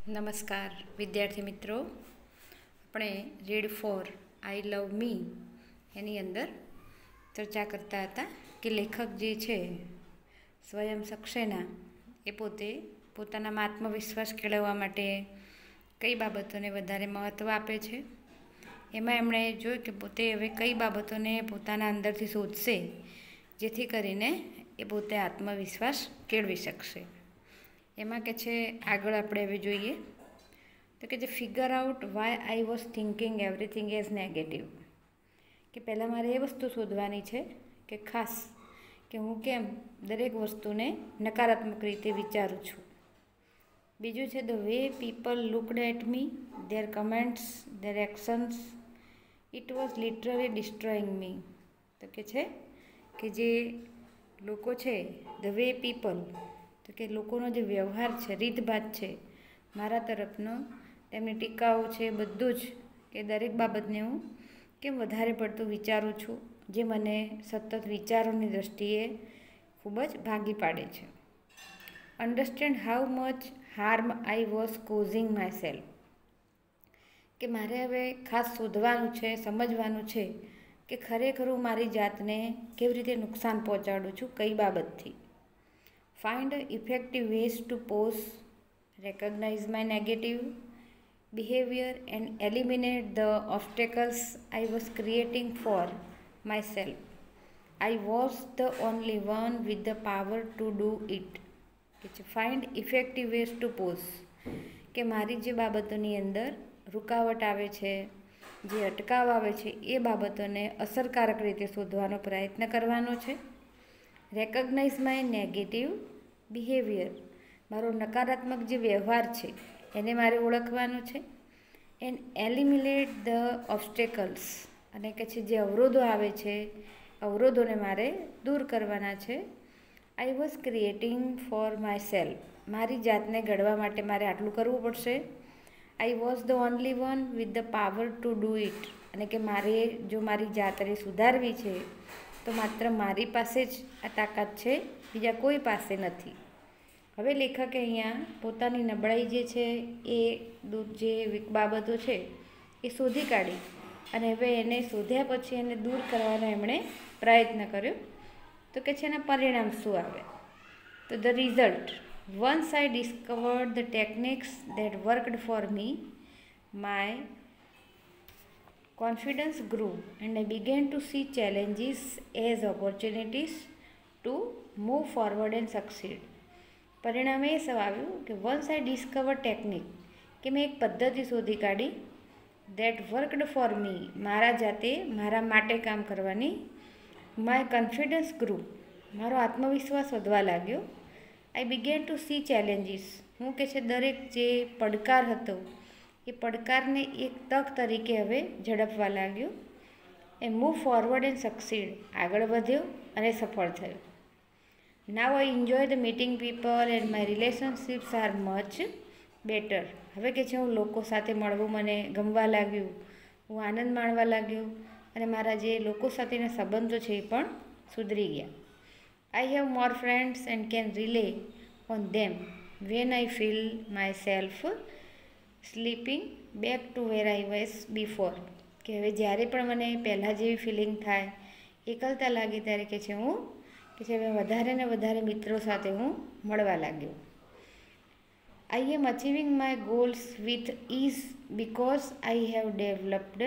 નમસ્કાર વિદ્યાર્થી મિત્રો, આપણે રીડ ફોર આઈ લવ મી એની અંદર ચર્ચા કરતા હતા કે લેખક જે છે સ્વયં સક્સેના એ પોતાના આત્મવિશ્વાસ કેળવવા માટે કઈ બાબતોને વધારે મહત્ત્વ આપે છે. એમાં એમણે જોયું કે પોતે હવે કઈ બાબતોને પોતાના અંદરથી શોધશે જેથી કરીને એ પોતે આત્મવિશ્વાસ કેળવી શકશે. એમાં કે છે આગળ આપણે હવે જોઈએ તો કે જે figure out why I was thinking everything as negative, કે પહેલાં મારે એ વસ્તુ શોધવાની છે કે ખાસ કે હું કેમ દરેક વસ્તુને નકારાત્મક રીતે વિચારું છું. બીજું છે the way people looked at me, their comments, their actions, it was literally destroying me. તો કે છે કે જે લોકો છે ધ વે પીપલ, તો કે લોકોનો જે વ્યવહાર છે, રીતભાત છે મારા તરફનો, તેમની ટીકાઓ છે, બધું જ કે દરેક બાબતને હું કેમ વધારે પડતું વિચારું છું, જે મને સતત વિચારોની દૃષ્ટિએ ખૂબ જ ભાગી પાડે છે. Understand how much harm I was causing my self, કે મારે હવે ખાસ શોધવાનું છે, સમજવાનું છે કે ખરેખર હું મારી જાતને કેવી રીતે નુકસાન પહોંચાડું છું, કઈ બાબતથી. Find effective ways to pause, recognize my negative behavior and eliminate the obstacles I was creating for myself. I was the only one with the power to do it. Find effective ways to pause, કે મારી જે બાબતોની અંદર રૂકાવટ આવે છે, જે અટકાવ આવે છે, એ બાબતોને અસરકારક રીતે શોધવાનો પ્રયત્ન કરવાનો છે. રેકગ્નાઇઝ માય નેગેટિવ બિહેવિયર, મારો નકારાત્મક જે વ્યવહાર છે એને મારે ઓળખવાનો છે. એન્ડ એલિમિનેટ ધ ઓબ્સ્ટેકલ્સ, અને કે છે જે અવરોધો આવે છે, અવરોધોને મારે દૂર કરવાના છે. I was creating for my self, મારી જાતને ઘડવા માટે મારે આટલું કરવું પડશે. I was the only one with the power to do it, અને કે મારે જો મારી જાતને સુધારવી છે તો માત્ર મારી પાસે જ આ તાકાત છે, બીજા કોઈ પાસે નથી. હવે લેખકે અહીંયા પોતાની નબળાઈ જે છે એ જે બાબતો છે એ શોધી કાઢી, અને હવે એને શોધ્યા પછી એને દૂર કરવાનો એમણે પ્રયત્ન કર્યો. તો કે છે એના પરિણામ શું આવે, તો the result, once I discovered the techniques that worked for me, my confidence grew and I began to see challenges as opportunities to move forward and succeed. પરિણામ એ સૌ આવ્યું કે વન્સ આઈ ડિસ્કવર ટેકનિક, કે મેં એક પદ્ધતિ શોધી કાઢી, ધેટ વર્કડ ફોર મી, મારા જાતે મારા માટે કામ કરવાની. માય કોન્ફિડન્સ ગ્રુ, મારો આત્મવિશ્વાસ વધવા લાગ્યો. આઈ બિગેન ટુ સી ચેલેન્જીસ, હું કે છે દરેક જે પડકાર હતો એ પડકારને એક તક તરીકે હવે ઝડપવા લાગ્યો. I move forward and succeed, આગળ વધ્યો અને સફળ થયો. Now I enjoy the meeting people and my relationships are much better. હવે કે છે હું લોકો સાથે મળવું મને ગમવા લાગ્યું, હું આનંદ માણવા લાગ્યો, અને મારા જે લોકો સાથેના સંબંધો છે એ પણ સુધરી ગયા. I have more friends and can rely on them when I feel myself slipping back to where I was before, કે હવે જ્યારે પણ મને પહેલાં જેવી ફિલિંગ થાય, એકલતા લાગે, ત્યારે કે છે હું કે છે હવે વધારે ને વધારે મિત્રો સાથે હું મળવા લાગ્યો. I am achieving my goals with ease because I have developed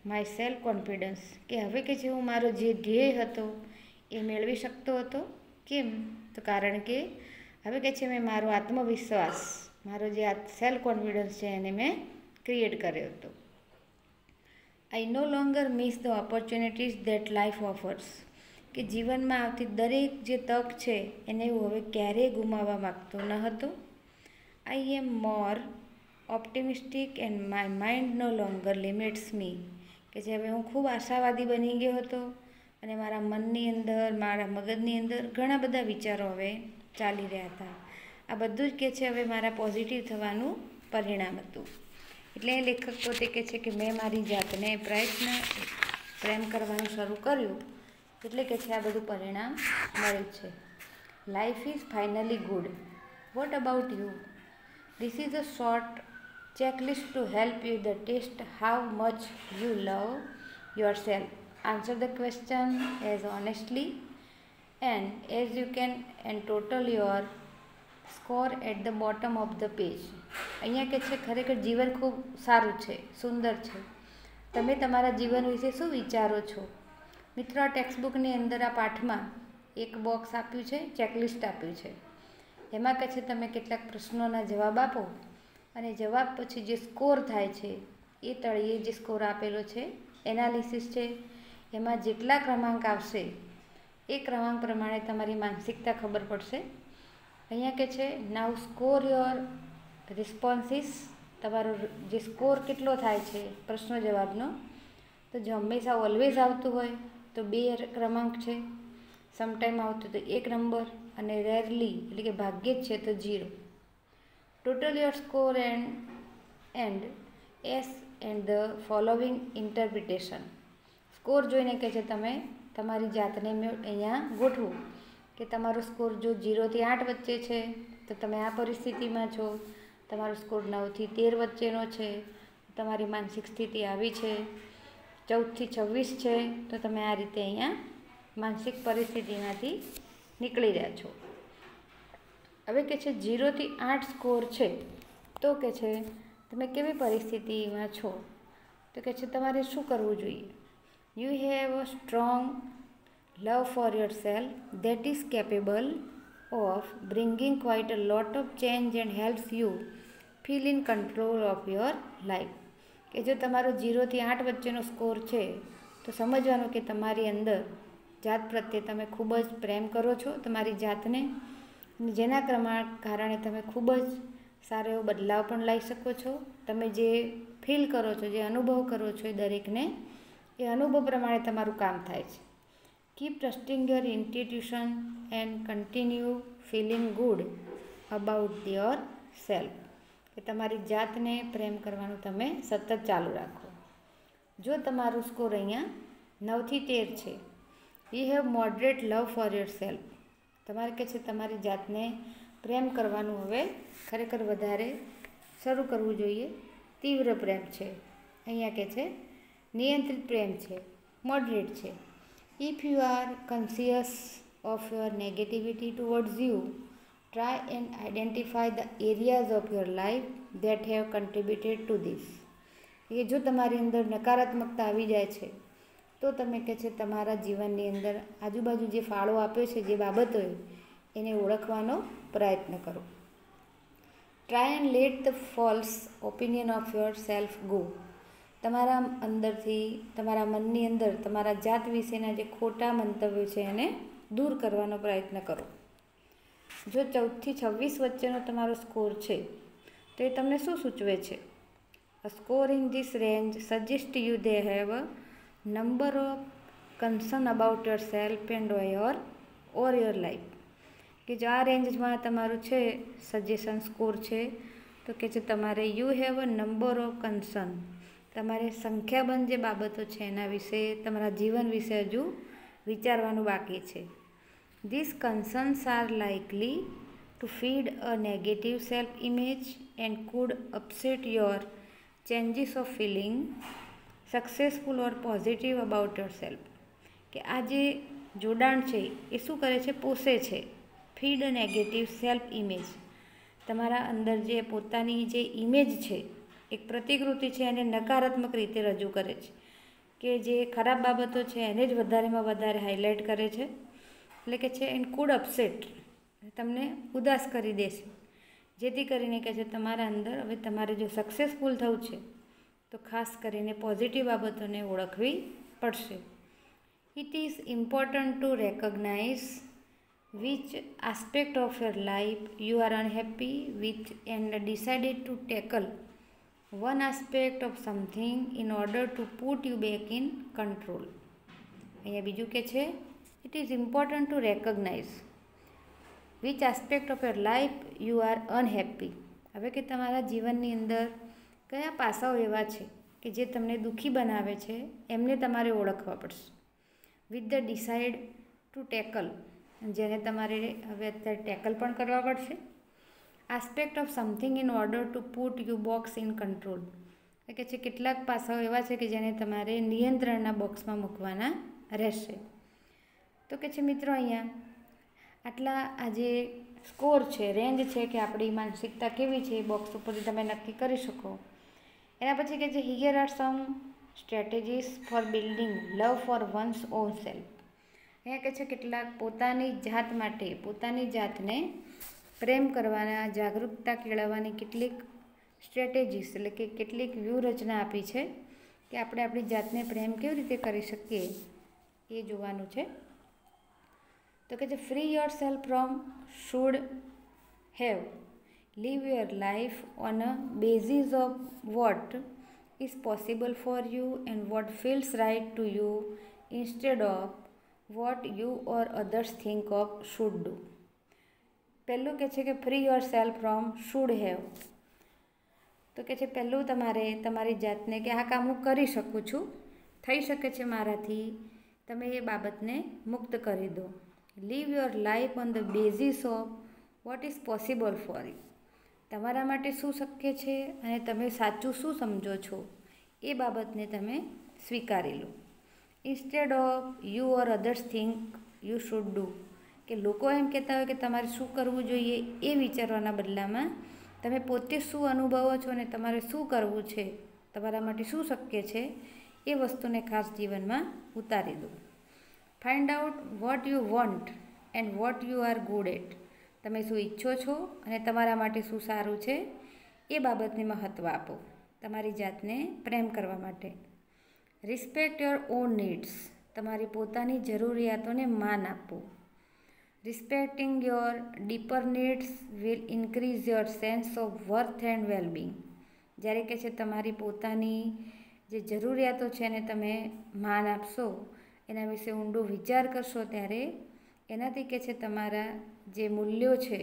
my self confidence, કે હવે કે છે હું મારો જે ધ્યેય હતો એ મેળવી શકતો હતો. કેમ, તો કારણ કે હવે કે છે મેં મારો આત્મવિશ્વાસ, મારો જે આ સેલ્ફ કોન્ફિડન્સ છે એને મેં ક્રિએટ કર્યો હતો. I no longer miss the opportunities that life offers, કે જીવનમાં આવતી દરેક જે તક છે એને હું હવે ક્યારેય ગુમાવવા માગતો ન હતો. I am more optimistic and my mind no longer limits me, કે જે હવે હું ખૂબ આશાવાદી બની ગયો હતો, અને મારા મનની અંદર, મારા મગજની અંદર ઘણા બધા વિચારો હવે ચાલી રહ્યા હતા. આ બધું જ કે છે હવે મારા પોઝિટિવ થવાનું પરિણામ હતું. એટલે એ લેખક પોતે કહે છે કે મેં મારી જાતને પ્રેમ કરવાનું શરૂ કર્યું, એટલે કે છે આ બધું પરિણામ મળ્યું છે. Life is finally good, what about you? This is a short checklist to help you the test how much you love yourself. Answer the question as honestly and as you can and total your score at the bottom of the page. અહીંયા કે છે ખરેખર જીવન ખૂબ સારું છે, સુંદર છે. તમે તમારા જીવન વિશે શું વિચારો છો? મિત્રો, આ ટેક્સ્ટબુકની અંદર આ પાઠમાં એક બોક્સ આપ્યું છે, ચેકલિસ્ટ આપ્યું છે. એમાં કહે છે તમે કેટલાક પ્રશ્નોના જવાબ આપો અને જવાબ પછી જે સ્કોર થાય છે એ તળિયે જે સ્કોર આપેલો છે એનાલિસિસ છે. એમાં જેટલા ક્રમાંક આવશે એ ક્રમાંક પ્રમાણે તમારી માનસિકતા ખબર પડશે. અહીંયા કે છે નાવ સ્કોર યોર રિસ્પોન્સીસ. તમારો જે સ્કોર કેટલો થાય છે પ્રશ્નો જવાબનો, તો જો હંમેશા ઓલવેઝ આવતું હોય તો 2 ક્રમાંક છે, સમટાઈમ આવતું તો 1 નંબર અને રેરલી એટલે કે ભાગ્યે જ છે તો 0. Total your score and S and the following interpretation. Score જોઈને કહે છે તમે તમારી જાતને અહીંયા ગોઠવો કે તમારો સ્કોર જો 0 થી 8 વચ્ચે છે તો તમે આ પરિસ્થિતિમાં છો. તમારો સ્કોર 9 થી 13 વચ્ચેનો છે, તમારી માનસિક સ્થિતિ આવી છે. 14 થી 26 છે તો તમે આ રીતે અહીંયા માનસિક પરિસ્થિતિમાંથી નીકળી રહ્યા છો. હવે કે છે 0 થી 8 સ્કોર છે તો કે છે તમે કેવી પરિસ્થિતિમાં છો? તો કે છે તમારે શું કરવું જોઈએ? You have a strong love for yourself that is capable of bringing quite a lot of change and helps you feel in control of your life. કે જો તમારો 0 થી 8 વચ્ચેનો સ્કોર છે તો સમજવાનું કે તમારી અંદર જાત પ્રત્યે તમે ખૂબ જ પ્રેમ કરો છો તમારી જાતને, જેના કારણે તમે ખૂબ જ સારો એવો બદલાવ પણ લાવી શકો છો. તમે જે ફીલ કરો છો, જે અનુભવ કરો છો એ દરેકને એ અનુભવ પ્રમાણે તમારું કામ થાય છે. Keep trusting your intuition and continue feeling good about yourself. કે તમારી જાતને પ્રેમ કરવાનું તમે સતત ચાલુ રાખો. જો તમારું સ્કોર અહીંયા 9 થી 13 છે, you have moderate love for yourself. તમારે કે છે તમારી જાતને પ્રેમ કરવાનું હવે ખરેખર વધારે શરૂ કરવું જોઈએ. તીવ્ર પ્રેમ છે, અહીંયા કે છે નિયંત્રિત પ્રેમ છે, મોડરેટ છે. If you are conscious of your negativity towards you, try and identify the areas of your life that have contributed to this. એ જો તમારી અંદર નકારાત્મકતા આવી જાય છે તો તમે કહે છે તમારા જીવનની અંદર આજુબાજુ જે ફાળો આપ્યો છે જે બાબતોએ એને ઓળખવાનો પ્રયત્ન કરો. Try and let the false opinion of yourself go. તમારા અંદરથી, તમારા મનની અંદર તમારા જાત વિશેના જે ખોટા મંતવ્યો છે એને દૂર કરવાનો પ્રયત્ન કરો. જો 14 થી 26 વચ્ચેનો તમારો સ્કોર છે તો એ તમને શું સૂચવે છે? A score in this range suggests you they have a number of concern about yourself and your life. કે જો આ રેન્જમાં તમારું છે સજેશન સ્કોર છે તો કે છે તમારે you have a number of concern. તમારે સંખ્યાબંધ જે બાબતો છે એના વિશે, તમારા જીવન વિશે હજુ વિચારવાનું બાકી છે. These concerns are likely to feed a negative self image and could upset your changes of feeling successful or positive about yourself. કે આ જે જોડાણ છે એ શું કરે છે? પોષે છે. Feed a negative self image. તમારા અંદર જે પોતાની જે ઇમેજ છે, એક પ્રતિકૃતિ છે, એને નકારાત્મક રીતે રજૂ કરે છે. કે જે ખરાબ બાબતો છે એને જ વધારેમાં વધારે હાઇલાઇટ કરે છે. એટલે કે છે એન્ડ કુડ અપસેટ, તમને ઉદાસ કરી દેશે. જેથી કરીને કહે છે તમારા અંદર હવે તમારે જો સક્સેસફુલ થવું છે તો ખાસ કરીને પોઝિટિવ બાબતોને ઓળખવી પડશે. It is important to recognise which aspect of your life you are unhappy with and decided to tackle one aspect of something in order to put you back in control. અહીંયા બીજું કે છે it is important to recognize which aspect of your life you are unhappy. હવે કે તમારા જીવનની અંદર કયા પાસાઓ એવા છે કે જે તમને દુઃખી બનાવે છે એમને તમારે ઓળખવા પડશે. with the decide to tackle, જેને તમારે હવે અત્યારે ટેકલ પણ કરવા પડશે. Aspect of something in order to put you box in control. કે છે કેટલાક પાસાઓ એવા છે કે જેને તમારે નિયંત્રણના બોક્સમાં મૂકવાના રહેશે. તો કે છે મિત્રો અહીંયા આટલા આ જે સ્કોર છે, રેન્જ છે કે આપણી માનસિકતા કેવી છે એ બોક્સ ઉપરથી તમે નક્કી કરી શકો. એના પછી કે છે here are some strategies for building love for one's own self. અહીંયા કે છે કેટલાક પોતાની જાત માટે, પોતાની જાતને પ્રેમ કરવાના, જાગૃતતા કેળવવાની કેટલીક સ્ટ્રેટેજીસ એટલે કે કેટલીક વ્યૂહરચના આપી છે કે આપણે આપણી જાતને પ્રેમ કેવી રીતે કરી શકીએ એ જોવાનું છે. તો કે છે free your self from should have, live your life on a basis of what is possible for you and what feels right to you instead of what you or others think of should do. પહેલું કે છે કે free your self from should have. તો કે છે પહેલું તમારે તમારી જાતને કે આ કામ હું કરી શકું છું, થઈ શકે છે મારાથી, તમે એ બાબતને મુક્ત કરી દો. Live your life on the basis of what is possible for you. તમારા માટે શું શક્ય છે અને તમે સાચું શું સમજો છો એ બાબતને તમે સ્વીકારી લો. Instead of you or others think you should do. કે લોકો એમ કહેતા હોય કે તમારે શું કરવું જોઈએ એ વિચારવાના બદલામાં તમે પોતે શું અનુભવો છો અને તમારે શું કરવું છે, તમારા માટે શું શક્ય છે એ વસ્તુને ખાસ જીવનમાં ઉતારી દો. Find out what you want and what you are good at. તમે શું ઈચ્છો છો અને તમારા માટે શું સારું છે એ બાબતને મહત્ત્વ આપો તમારી જાતને પ્રેમ કરવા માટે. Respect your own needs. તમારી પોતાની જરૂરિયાતોને માન આપો. રિસ્પેક્ટિંગ your dipper needs will increase your sense of worth and wellbeing. જ્યારે કે છે તમારી પોતાની જે જરૂરિયાતો છે એને તમે માન આપશો, એના વિશે ઊંડો વિચાર કરશો, ત્યારે એનાથી કે છે તમારા જે મૂલ્યો છે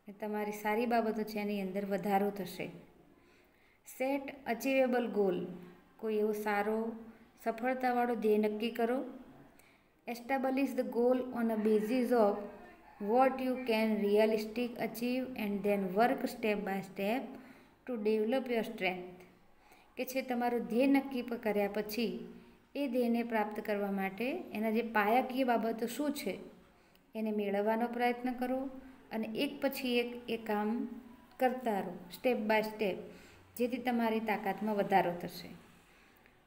એ તમારી સારી બાબતો છે એની અંદર વધારો થશે. Set achievable goal. કોઈ એવો સારો સફળતાવાળો ધ્યેય નક્કી કરો. Establish the goal on a basis of what you can realistic achieve and then work step by step to develop your strength. કે છે તમારું ધ્યેય નક્કી કર્યા પછી એ ધ્યેયને પ્રાપ્ત કરવા માટે એના જે પાયાકીય બાબતો શું છે એને મેળવવાનો પ્રયત્ન કરો અને એક પછી એક એ કામ કરતા રહો સ્ટેપ બાય સ્ટેપ, જેથી તમારી તાકાતમાં વધારો થશે.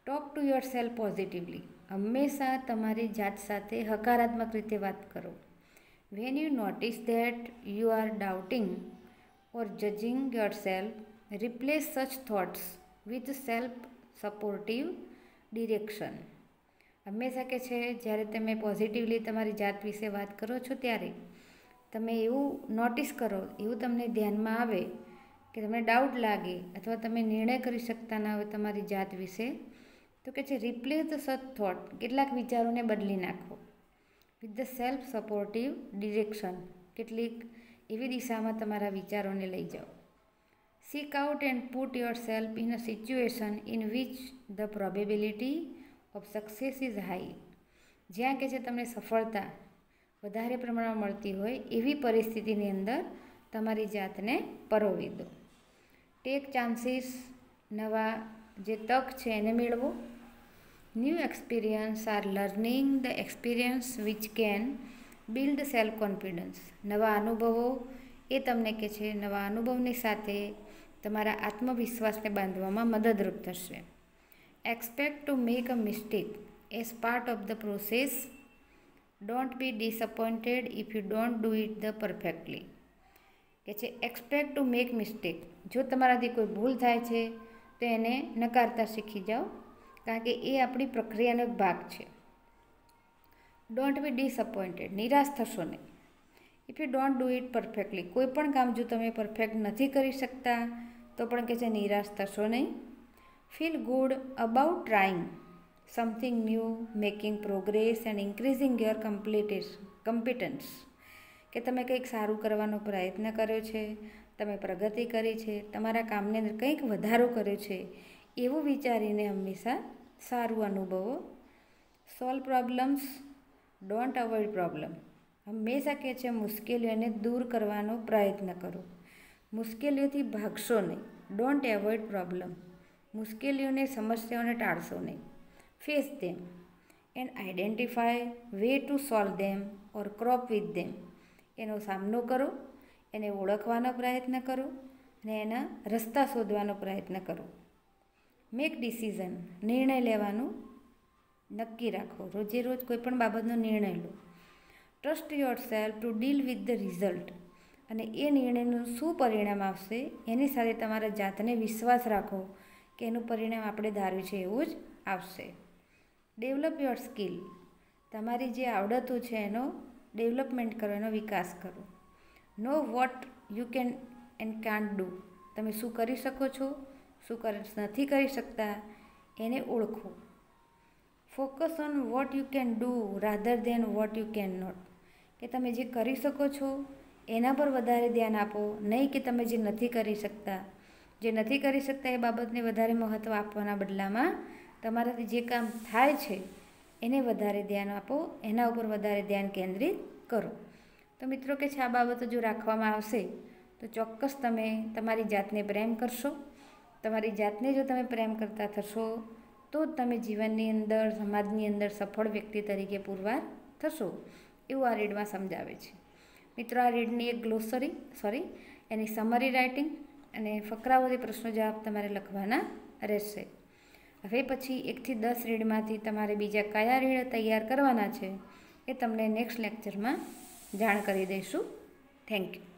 Talk to your self positively. હંમેશા તમારી જાત સાથે હકારાત્મક રીતે વાત કરો. When you notice that you are doubting or judging your self, replace such thoughts with self supportive direction. હંમેશા કે છે જ્યારે તમે પોઝિટિવલી તમારી જાત વિશે વાત કરો છો ત્યારે તમે એવું નોટિસ કરો, એવું તમને ધ્યાનમાં આવે કે તમને ડાઉટ લાગે અથવા તમે નિર્ણય કરી શકતા ના હોય તમારી જાત વિશે, તો કે છે રિપ્લેસ ધ સચ થોટ. કેટલાક વિચારોને બદલી નાખો with the self supportive direction. કેટલીક એવી દિશામાં તમારા વિચારોને લઈ જાઓ. Seek out and put your self in a situation in which the probability of success is high. જ્યાં કે છે તમને સફળતા વધારે પ્રમાણમાં મળતી હોય એવી પરિસ્થિતિની અંદર તમારી જાતને પરોવી દો. Take chances. નવા જે તક છે એને મેળવો. New experience are learning the experience which can build self confidence. નવા અનુભવો એ તમને કે છે નવા અનુભવની સાથે તમારા આત્મવિશ્વાસને બાંધવામાં મદદરૂપ થશે. Expect to make a mistake as part of the process. Don't be disappointed if you don't do it the perfectly. કે છે એક્સપેક્ટ ટુ મેક મિસ્ટેક. જો તમારાથી કોઈ ભૂલ થાય છે તો એને નકારતા શીખી જાઓ, કારણ કે એ આપણી પ્રક્રિયાનો એક ભાગ છે. Don't be disappointed. નિરાશ થશો નહીં. If you don't do it perfectly. કોઈ પણ કામ જો તમે પરફેક્ટ નથી કરી શકતા તો પણ કે છે નિરાશ થશો નહીં. Feel good about trying something new, making progress and increasing your competence. કે તમે કંઈક સારું કરવાનો પ્રયત્ન કર્યો છે, તમે પ્રગતિ કરી છે, તમારા કામની અંદર કંઈક વધારો કર્યો છે, એવું વિચારીને હંમેશા સારું અનુભવો. Solve problems, don't avoid problem. હંમેશા કે છે મુશ્કેલીઓને દૂર કરવાનો પ્રયત્ન કરો. મુશ્કેલીઓથી ભાગશો નહીં. Don't avoid problem. મુશ્કેલીઓને, સમસ્યાઓને ટાળશો નહીં. Face them and identify way to solve them or crop with them. એનો સામનો કરો, એને ઓળખવાનો પ્રયત્ન કરો અને એના રસ્તા શોધવાનો પ્રયત્ન કરો. Make decision. નિર્ણય લેવાનું નક્કી રાખો. રોજે રોજ કોઈ પણ બાબતનો નિર્ણય લો. Trust your self to deal with the result. અને એ નિર્ણયનું શું પરિણામ આવશે એની સાથે તમારા જાતને વિશ્વાસ રાખો કે એનું પરિણામ આપણે ધાર્યું છે એવું જ આવશે. Develop your skill. તમારી જે આવડતો છે એનો ડેવલપમેન્ટ કરો, એનો વિકાસ કરો. Know what you can and can't do. તમે શું કરી શકો છો, શું નથી કરી શકતા એને ઓળખો. Focus on what you can do rather than what you can not. કે તમે જે કરી શકો છો એના પર વધારે ધ્યાન આપો, નહીં કે તમે જે નથી કરી શકતા. જે નથી કરી શકતા એ બાબતને વધારે મહત્ત્વ આપવાના બદલામાં તમારાથી જે કામ થાય છે એને વધારે ધ્યાન આપો, એના ઉપર વધારે ધ્યાન કેન્દ્રિત કરો. તો મિત્રો કે છે આ બાબતો જો રાખવામાં આવશે તો ચોક્કસ તમે તમારી જાતને પ્રેમ કરશો. તમારી જાતને જો તમે પ્રેમ કરતા થશો તો જ તમે જીવનની અંદર, સમાજની અંદર સફળ વ્યક્તિ તરીકે પુરવાર થશો, એવું આ રીડમાં સમજાવે છે. મિત્રો આ રીડની એક ગ્લોસરી એની સમરી રાઇટિંગ અને ફકરાઓથી પ્રશ્નો જવાબ તમારે લખવાના રહેશે. હવે પછી 1 થી 10 રીડમાંથી તમારે બીજા કયા રીડ તૈયાર કરવાના છે એ તમને નેક્સ્ટ લેક્ચરમાં જાણ કરી દઈશું. Thank you.